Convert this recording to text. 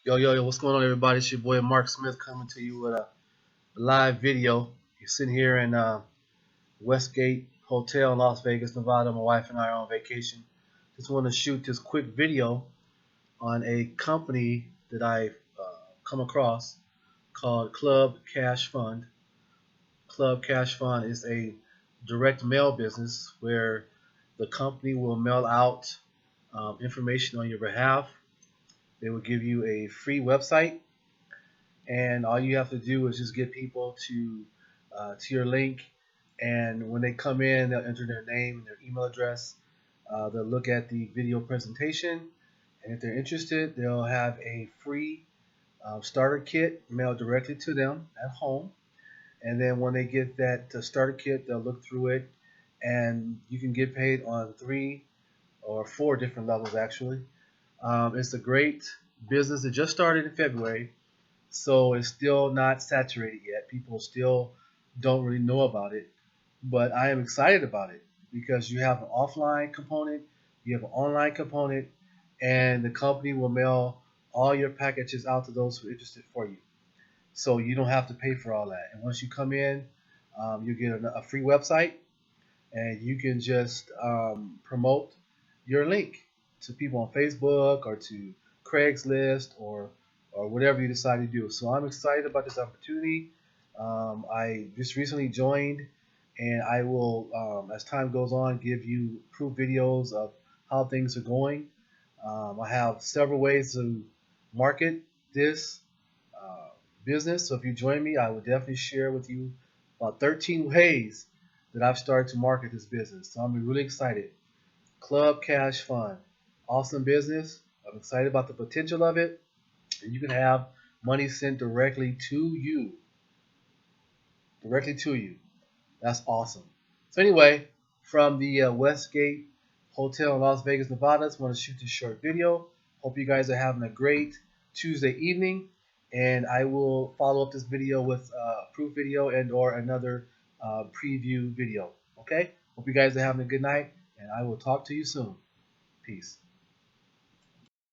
Yo, what's going on, everybody? It's your boy Mark Smith coming to you with a live video. You're sitting here in Westgate Hotel in Las Vegas, Nevada. My wife and I are on vacation. Just want to shoot this quick video on a company that I've come across called Club Cash Fund. Club Cash Fund is a direct mail business where the company will mail out information on your behalf. They will give you a free website, and all you have to do is just get people to your link. And when they come in, they'll enter their name and their email address. They'll look at the video presentation, and if they're interested, they'll have a free starter kit mailed directly to them at home. And then when they get that starter kit, they'll look through it, and you can get paid on 3 or 4 different levels actually. It's a great business. It just started in February, so it's still not saturated yet. People still don't really know about it, but I am excited about it because you have an offline component, you have an online component, and the company will mail all your packages out to those who are interested for you. So you don't have to pay for all that. And once you come in, you get a free website, and you can just promote your link to people on Facebook or to Craigslist or whatever you decide to do. So I'm excited about this opportunity. I just recently joined, and I will, as time goes on, give you proof videos of how things are going. I have several ways to market this uh, business. So if you join me, I will definitely share with you about 13 ways that I've started to market this business. So I'm really excited. Club Cash Fund, awesome business. I'm excited about the potential of it. And you can have money sent directly to you. That's awesome. So anyway, from the Westgate Hotel in Las Vegas, Nevada, I just want to shoot this short video. Hope you guys are having a great Tuesday evening, and I will follow up this video with a proof video and or another preview video. Okay? Hope you guys are having a good night, and I will talk to you soon. Peace.